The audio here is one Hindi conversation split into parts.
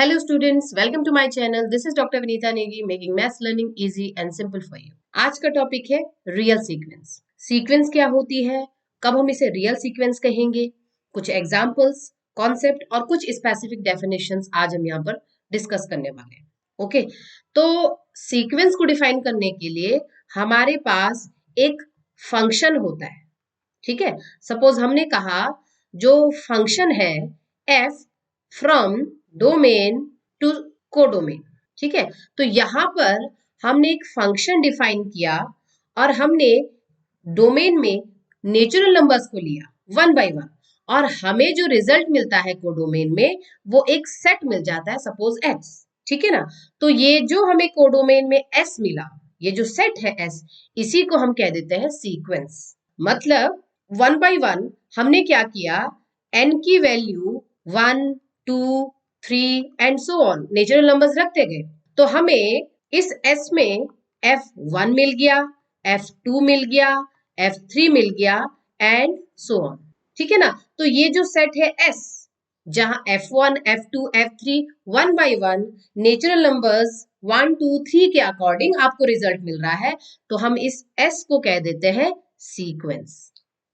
Hello students, welcome to my channel. This is Dr. Vinita Negi making maths learning easy and simple for you. आज का टॉपिक है रियल सीक्वेंस। सीक्वेंस क्या होती है, कब हम इसे रियल सीक्वेंस कहेंगे, कुछ एग्जांपल्स, कॉन्सेप्ट और कुछ स्पेसिफिक डेफिनेशंस आज हम यहाँ पर डिस्कस करने वाले हैं। ओके, तो सीक्वेंस को डिफाइन करने के लिए हमारे पास एक फंक्शन होता है। ठीक है, सपोज हमने कहा जो फंक्शन है f from domain to codomain. ठीक है, तो यहां पर हमने एक फंक्शन डिफाइन किया और हमने डोमेन में नेचुरल नंबर्स को लिया वन बाय वन और हमें जो रिजल्ट मिलता है कोडोमेन में वो एक सेट मिल जाता है, सपोज x। ठीक है ना, तो ये जो हमें कोडोमेन में s मिला, ये जो सेट है s, इसी को हम कह देते हैं सीक्वेंस। मतलब वन बाय वन हमने क्या किया, n की value 1, 2, 3 and so on natural numbers रखते गए, तो हमें इस s में f1 मिल गया, f2 मिल गया, f3 मिल गया एंड सो ऑन। ठीक है ना, तो ये जो सेट है s, जहां f1, f2, f3 one by one natural numbers 1, 2, 3 के अकॉर्डिंग आपको रिजल्ट मिल रहा है, तो हम इस s को कह देते हैं सीक्वेंस।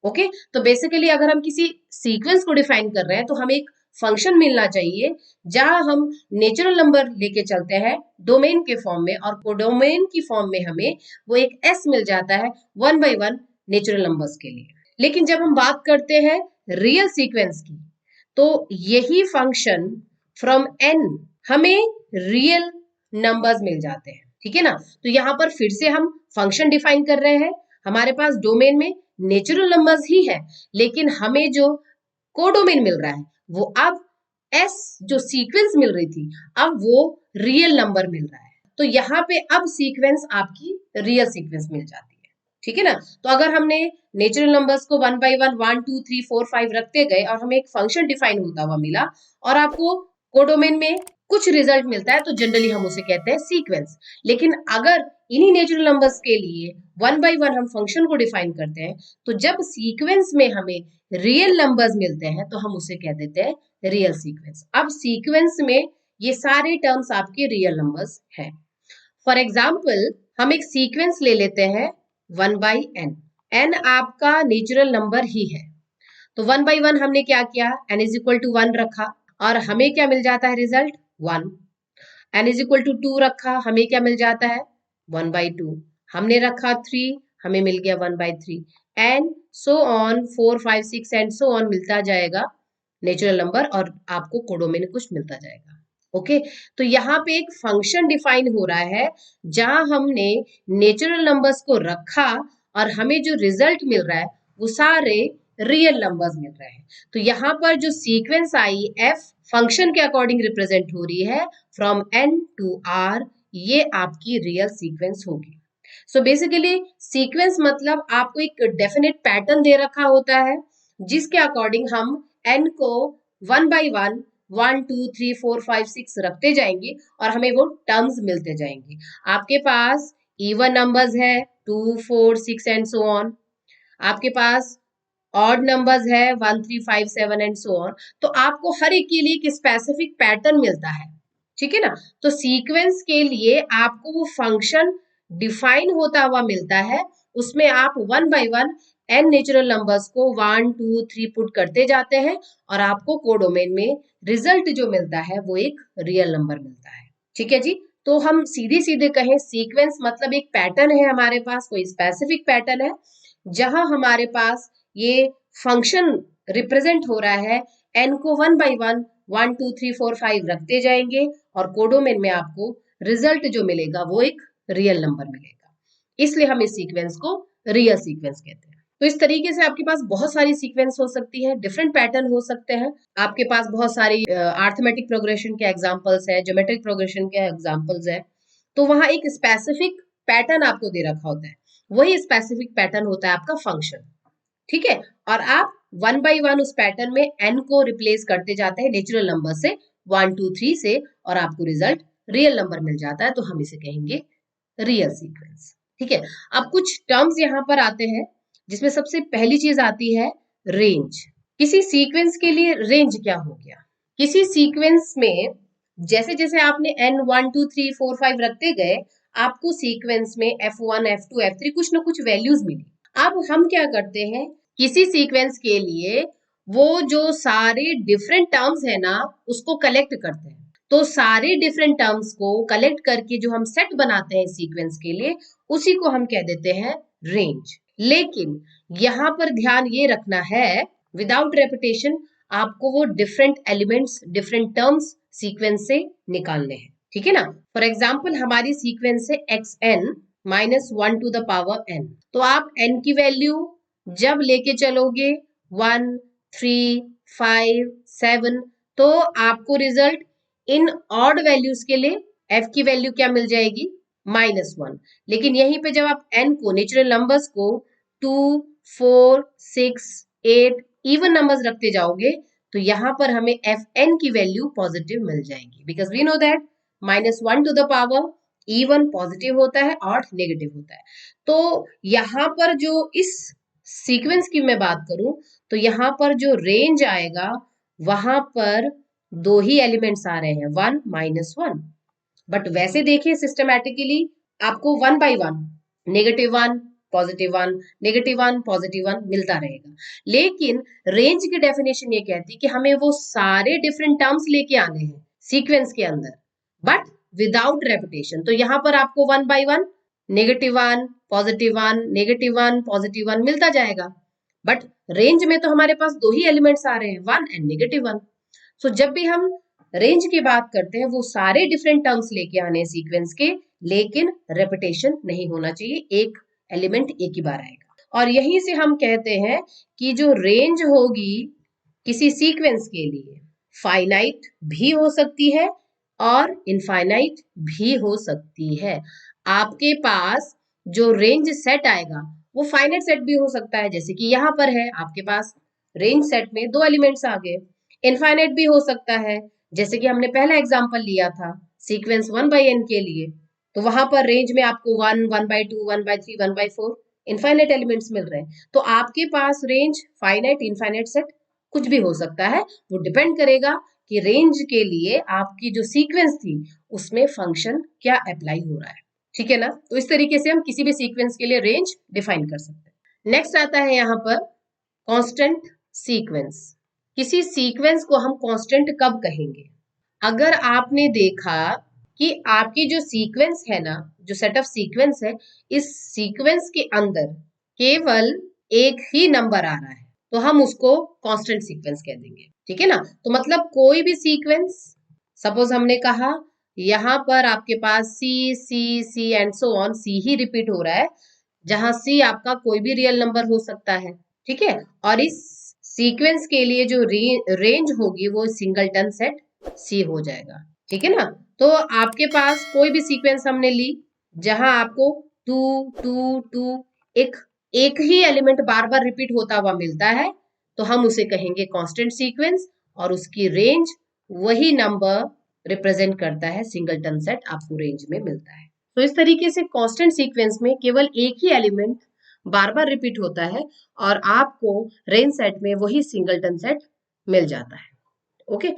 ओके, तो बेसिकली अगर हम किसी सीक्वेंस को डिफाइन कर रहे हैं तो हमें एक फंक्शन मिलना चाहिए जहां हम नेचुरल नंबर लेके चलते हैं डोमेन के फॉर्म में और कोडोमेन की फॉर्म में हमें वो एक एस मिल जाता है one by one natural numbers के लिए। लेकिन जब हम बात करते हैं रियल सीक्वेंस की, तो यही फंक्शन फ्रॉम एन हमें रियल नंबर्स मिल जाते हैं। ठीक है ना, तो यहाँ पर फिर से हम फंक्शन डिफाइन कर रहे हैं, हमारे पास डोमेन में नेचुरल नंबर्स ही है, लेकिन हमें जो कोडोमेन मिल रहा है वो अब एस जो सीक्वेंस मिल रही थी अब वो रियल नंबर मिल रहा है, तो यहाँ पे अब सीक्वेंस आपकी रियल सीक्वेंस मिल जाती है। ठीक है ना, तो अगर हमने नेचुरल नंबर्स को वन बाय वन 1, 2, 3, 4, 5 रखते गए और हमें एक फंक्शन डिफाइन होता हुआ मिला और आपको कोडोमेन में कुछ रिजल्ट मिलता है, तो जनरली हम उसे कहते हैं सीक्वेंस। लेकिन अगर इन्हीं नेचुरल नंबर्स के लिए वन बाय वन हम फंक्शन को डिफाइन करते हैं, तो जब सीक्वेंस में हमें रियल नंबर्स मिलते हैं तो हम उसे कह देते हैं रियल सीक्वेंस। अब सीक्वेंस में ये सारे टर्म्स आपके रियल नंबर्स हैं। फॉर एग्जाम्पल हम एक सीक्वेंस ले लेते हैं 1 बाई n। n आपका नेचुरल नंबर ही है, तो 1 बाई 1 हमने क्या किया, n इज इक्वल टू 1 रखा और हमें क्या मिल जाता है result 1। n is equal to 2 रखा, हमें क्या मिल जाता है 1 बाई 2। हमने रखा 3, हमें मिल गया 1 by 3 and so on 4, 5, 6 and so on मिलता जाएगा नेचुरल नंबर और आपको कोडोमेन कुछ मिलता जाएगा। ओके, तो यहाँ पे एक फंक्शन डिफाइन हो रहा है जहां हमने नेचुरल नंबर्स को रखा और हमें जो रिजल्ट मिल रहा है वो सारे रियल नंबर्स मिल रहे हैं। तो यहाँ पर जो सीक्वेंस आई एफ फंक्शन के अकॉर्डिंग रिप्रेजेंट हो रही है फ्रॉम एन टू आर, ये आपकी रियल सीक्वेंस होगी। सो बेसिकली सीक्वेंस मतलब आपको एक डेफिनेट पैटर्न दे रखा होता है जिसके अकॉर्डिंग हम एन को वन बाई वन 1, 2, 3, 4, 5, 6 रखते जाएंगे और हमें वो टर्म्स मिलते जाएंगे। आपके पास इवन नंबर्स है 2, 4, 6 एंड सो ऑन, आपके पास ऑड नंबर्स है 1, 3, 5, 7 एंड सो ऑन, तो आपको हर एक के लिए एक स्पेसिफिक पैटर्न मिलता है। ठीक है ना, तो सीक्वेंस के लिए आपको वो फंक्शन डिफाइन होता हुआ मिलता है, उसमें आप one by one n natural numbers को 1, 2, 3 पुट करते जाते हैं और आपको कोडोमेन में रिजल्ट जो मिलता है वो एक रियल नंबर मिलता है। ठीक है जी, तो हम सीधे सीधे कहें सीक्वेंस मतलब एक पैटर्न है, हमारे पास कोई स्पेसिफिक पैटर्न है जहां हमारे पास ये फंक्शन रिप्रेजेंट हो रहा है, एन को वन बाय वन 1, 2, 3, 4, 5 रखते जाएंगे और कोडोमेन में आपको रिजल्ट जो मिलेगा वो एक रियल नंबर मिलेगा, इसलिए हम इस सीक्वेंस को रियल सीक्वेंस कहते हैं। तो इस तरीके से आपके पास बहुत सारी सीक्वेंस हो सकती है, डिफरेंट पैटर्न हो सकते हैं, आपके पास बहुत सारी अरिथमेटिक प्रोग्रेशन के एग्जांपल्स है, ज्योमेट्रिक प्रोग्रेशन के एग्जांपल्स है, तो वहां एक स्पेसिफिक पैटर्न आपको दे रखा होता है, वही स्पेसिफिक पैटर्न होता है आपका फंक्शन। ठीक है, और आप वन बाय वन उस पैटर्न में एन को रिप्लेस करते जाते हैं नेचुरल नंबर से 1, 2, 3 से और आपको रिजल्ट रियल नंबर मिल जाता है, तो हम इसे कहेंगे रियल सीक्वेंस। ठीक है, अब कुछ टर्म्स यहाँ पर आते हैं जिसमें सबसे पहली चीज आती है रेंज। किसी सीक्वेंस के लिए रेंज क्या हो गया, किसी सीक्वेंस में जैसे जैसे आपने n 1 2 3 4 5 रखते गए, आपको सीक्वेंस में F1 F2 F3 कुछ ना कुछ वैल्यूज मिली। अब हम क्या करते हैं, किसी सीक्वेंस के लिए वो जो सारे डिफरेंट टर्म्स है ना, उसको कलेक्ट करते हैं। तो सारे डिफरेंट टर्म्स को कलेक्ट करके जो हम सेट बनाते हैं सीक्वेंस के लिए, उसी को हम कह देते हैं रेंज। लेकिन यहाँ पर ध्यान ये रखना है, विदाउट रेपिटेशन आपको वो different elements, different terms sequence से निकालने हैं, ठीक है ना। फॉर एग्जाम्पल हमारी सीक्वेंस है xn minus 1 to the power n। तो आप n की वैल्यू जब लेके चलोगे 1 3 5 7, तो आपको रिजल्ट इन ऑड वैल्यूज के लिए f की वैल्यू क्या मिल जाएगी, -1। लेकिन यहीं पे जब आप n को, नेचुरल नंबर्स को 2 4 6 8 इवन नंबर्स रखते जाओगे, तो यहां पर हमें fn की वैल्यू पॉजिटिव मिल जाएगी, because we know that -1 to the power even positive होता है, ऑड नेगेटिव होता है। तो यहां पर जो इस सीक्वेंस की मैं बात करूं, तो यहां पर जो रेंज आएगा, वहां पर दो ही एलिमेंट्स आ रहे हैं, 1 -1। बट वैसे देखिए सिस्टमैटिकली आपको 1 बाई 1, -1 +1, -1 +1 मिलता रहेगा। लेकिन रेंज की डेफिनेशन ये कहती है कि हमें वो सारे डिफरेंट टर्म्स लेके आने हैं सीक्वेंस के अंदर, बट विदाउट रेपिटेशन। तो यहां पर आपको 1 बाई 1, -1 +1, -1 +1 मिलता जाएगा। बट रेंज में तो हमारे पास दो ही एलिमेंट्स आ रहे हैं, 1 एंड -1। सो जब भी हम रेंज की बात करते हैं, वो सारे डिफरेंट टर्म्स लेके आने सीक्वेंस के, लेकिन रेपिटेशन नहीं होना चाहिए, एक एलिमेंट एक ही बार आएगा। और यहीं से हम कहते हैं कि जो रेंज होगी किसी सीक्वेंस के लिए, फाइनाइट भी हो सकती है और इनफाइनाइट भी हो सकती है। आपके पास जो रेंज सेट आएगा वो फाइनाइट सेट भी हो सकता है, जैसे कि यहाँ पर है आपके पास रेंज सेट में दो एलिमेंट्स आ गए। इनफाइनाइट भी हो सकता है, जैसे कि हमने पहला एग्जांपल लिया था सीक्वेंस 1 बाई n के लिए, तो वहां पर रेंज में आपको 1 1 by 2 1 by 3 1 by 4 infinite elements मिल रहे हैं। तो आपके पास रेंज फाइनाइट इनफाइनाइट सेट कुछ भी हो सकता है, वो डिपेंड करेगा कि रेंज के लिए आपकी जो सीक्वेंस थी उसमें फंक्शन क्या अप्लाई हो रहा है, ठीक है ना। तो इस तरीके से हम किसी भी सीक्वेंस के लिए रेंज डिफाइन कर सकते हैं। नेक्स्ट आता है यहाँ पर कांस्टेंट सीक्वेंस। किसी सीक्वेंस को हम कांस्टेंट कब कहेंगे, अगर आपने देखा कि आपकी जो सीक्वेंस है ना, जो सेट ऑफ सीक्वेंस है, इस सीक्वेंस के अंदर केवल एक ही नंबर आ रहा है, तो हम उसको कांस्टेंट सीक्वेंस कह देंगे, ठीक है ना। तो मतलब कोई भी सीक्वेंस, सपोज हमने कहा यहाँ पर आपके पास C C C and so on, C ही रिपीट हो रहा है, जहां सी आपका कोई भी रियल नंबर हो सकता है, ठीक है। और इस सीक्वेंस के लिए जो रेंज होगी वो सिंगलटन सेट सी हो जाएगा, ठीक है ना। तो आपके पास कोई भी सीक्वेंस हमने ली जहां आपको 2 2 2 एक ही एलिमेंट बार बार रिपीट होता हुआ मिलता है, तो हम उसे कहेंगे कांस्टेंट सीक्वेंस, और उसकी रेंज वही नंबर रिप्रेजेंट करता है, सिंगलटन सेट आपको रेंज में मिलता है। तो इस तरीके से कांस्टेंट सीक्वेंस में केवल एक ही एलिमेंट बार बार रिपीट होता है और आपको रेंज सेट में वही सिंगलटन सेट मिल जाता है, ओके।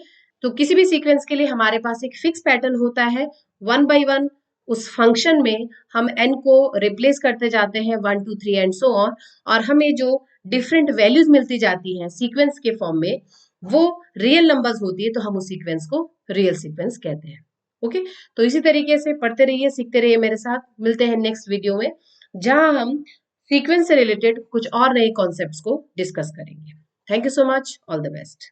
तो किसी भी सीक्वेंस के लिए हमारे पास एक फिक्स पैटर्न होता है, 1 बाई 1 उस फंक्शन में हम n को रिप्लेस करते जाते हैं 1 2 3 एंड सो ऑन, और हमें जो डिफरेंट वैल्यूज मिलती जाती हैं सीक्वेंस के फॉर्म में, वो रियल नंबर्स होती है, तो हम उस सीक्वेंस को रियल सीक्वेंस कहते हैं, ओके। तो इसी तरीके से पढ़ते रहिए, सीखते रहिए मेरे साथ। मिलते हैं नेक्स्ट वीडियो में, जहां हम सीक्वेंस से रिलेटेड कुछ और नए कॉन्सेप्ट्स को डिस्कस करेंगे। Thank you so much, all the best.